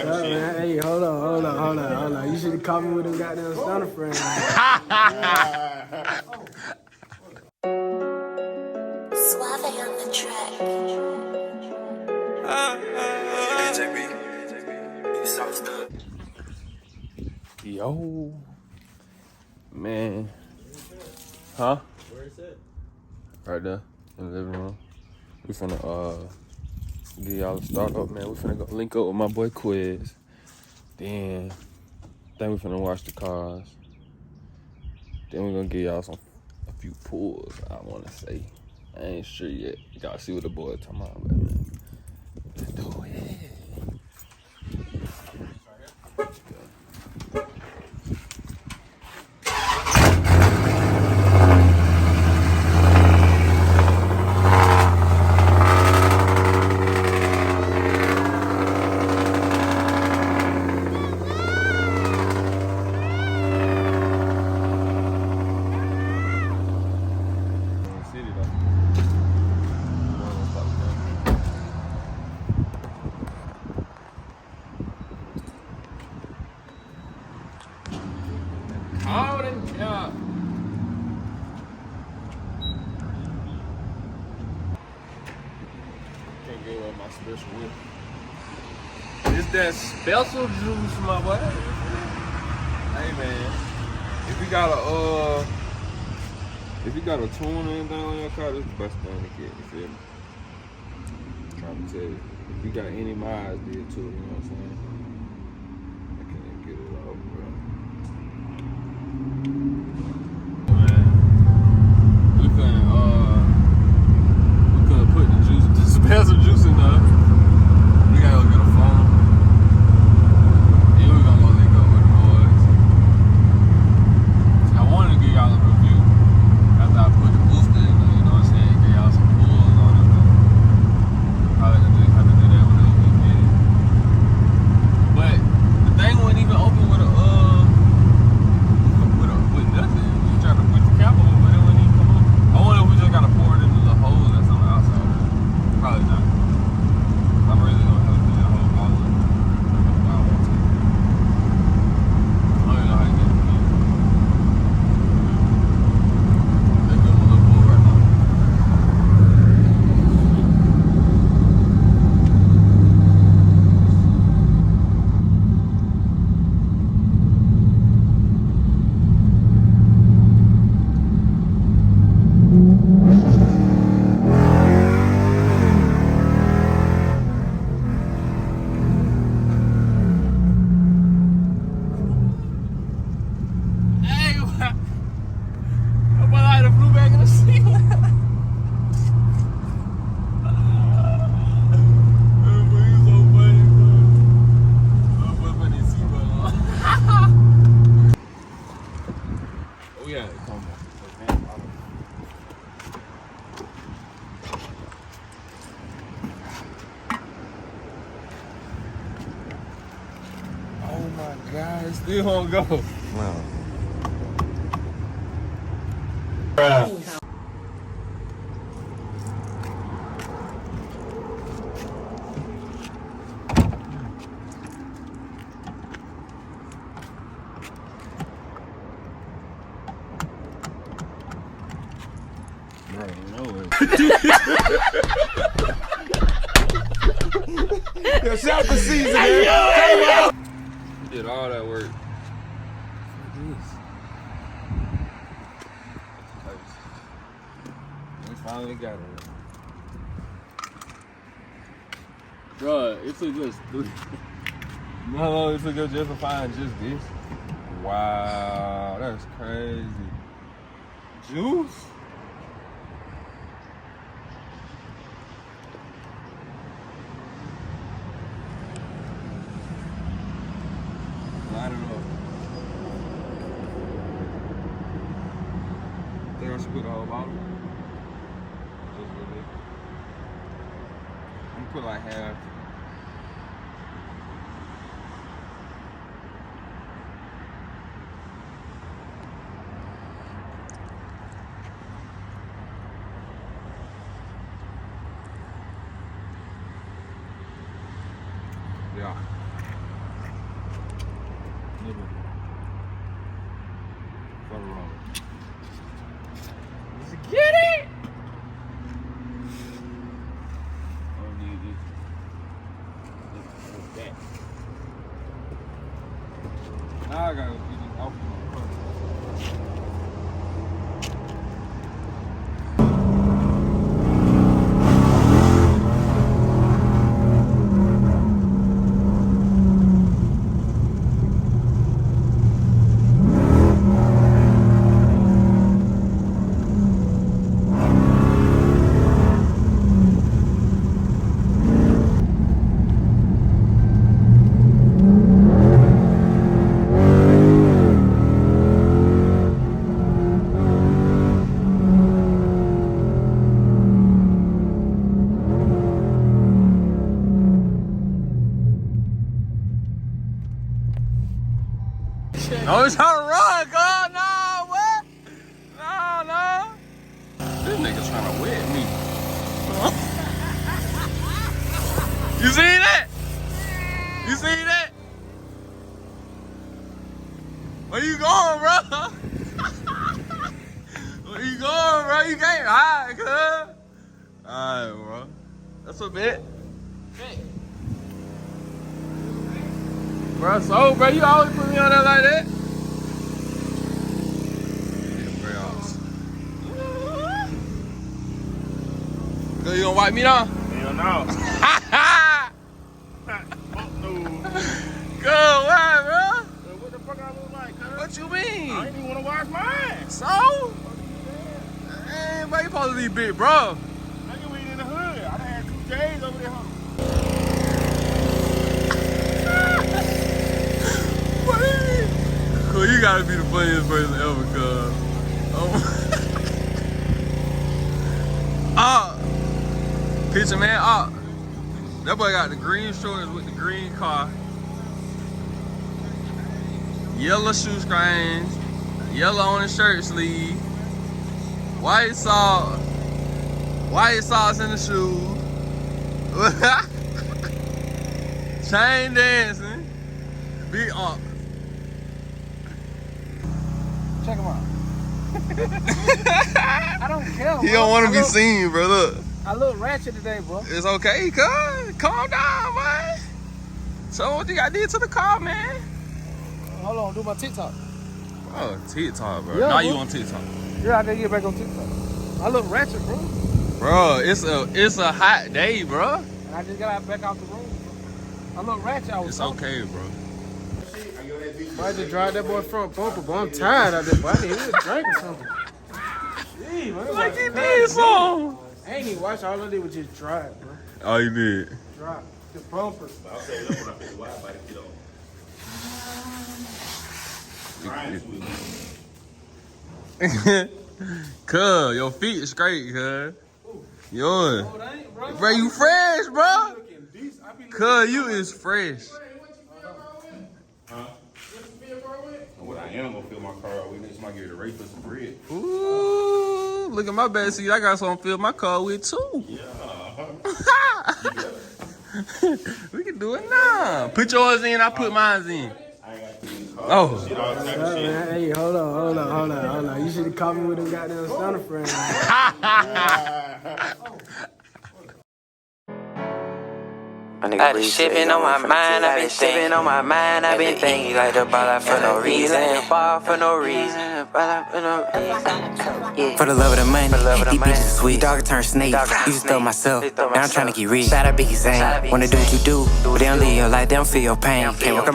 man. Hey, hold on. You should have caught me with them goddamn stunner friends. Suave on the track. Yo, man, huh? Where is it? Right there in the living room. We finna get y'all a start up, man. We finna go link up with my boy Quiz. Then we finna wash the cars. Then we gonna give y'all a few pulls. I wanna say, I ain't sure yet. You gotta see what the boy talking about, man. Let's do it. Can't get away my special whip. It's that special juice, my boy. Hey man, if you got a tune or anything on your car, this is the best thing to get. You feel me? I'm trying to tell you. If you got any miles, did too. You know what I'm saying? I can't get it off, bro. We couldn't put the special juice in there. We gotta go get a phone. And we gonna go link up with the boys. I wanted to give y'all a review after I put the booster in there, you know what I'm saying? Give y'all some pulls on it. Probably have to do that whenever we get it. But the thing wasn't even open with nothing. We tried to put the cap on, but it wouldn't even come on. I wonder if we just gotta pour it into the hole that's on the outside. Probably not. I'm really gonna have to do that whole bottle. I want to. I don't even know how to get it in. They're good with a little pull right now. God, still won't go. No. Yo, shout the season, man. You did all that work. We finally got it. Bruh, it took us 3. No, it took us just to find just this. Wow, that's crazy. Juice? Line it up. Think I should put the whole bottle? Just a little bit. I'm gonna put like half. Yeah. Let's get it! I don't need this. Now I gotta get this off my phone. No, it's trying to run, God. No, what? No. This nigga trying to wet me. You see that? You see that? Where you going, bro? Where you going, bro? You can't hide, cuz. Alright, bro. That's a bit. Bro, so, bro, you always put me on there like that. Cuz you gonna wipe me down? Hell no. Good, why, bro? What the fuck I look like, cuz? What you mean? I ain't even wanna wash mine. So? Hey, bro, you supposed to be big, bro. Nigga, we ain't in the hood. I done had 2 days over there, huh? Cool, you gotta be the funniest person ever, cuz. Picture, man. That boy got the green shorts with the green car. Yellow shoe strings. Yellow on his shirt sleeve. White socks in the shoes. Chain dancing. Big up. Check him out. I don't care. He don't want to be seen, bro. Look. I look ratchet today, bro. It's okay, cuz. Calm down, man. So what you got to do to the car, man? Hold on, do my TikTok. Oh, TikTok, bro. Yeah, now bro. you on TikTok. Yeah, I gotta get back on TikTok. I look ratchet, bro. Bro, it's a hot day, bro. And I just got back out the room, bro. I look ratchet. It's okay, bro. I just drive that boy front bumper, but I'm tired of that boy. I need to drink or something. Gee, man, Like you did some. I ain't even watch. All I did was just drive, bro. Oh, you did. Drive the bumper. I'll say that when I put the Wi-Fi to get on. Cuz, your feet is straight, cuz. Yours. Bro, you fresh, bro. Cuz, you is fresh. Huh? What I am gonna fill my car up with next time I get a race for some bread. Ooh, look at my bad seat. I got something to fill my car with, too. Yeah. We can do it now. Put yours in, I put mine in. I ain't got to in the car. Oh. Shit, all type of shit. Hey, hold on. You should have caught me with them goddamn stunner friends. I been shipping on my mind, I been sipping on my mind, I been thinking like the ball out for no reason, for no reason. For the love of the money, these bitches sweet. Dog turn snake, used to throw myself, now I'm trying to get rich. Shout out Biggie Zane, wanna do what you do, but they don't leave your life, they don't feel your pain. Can't work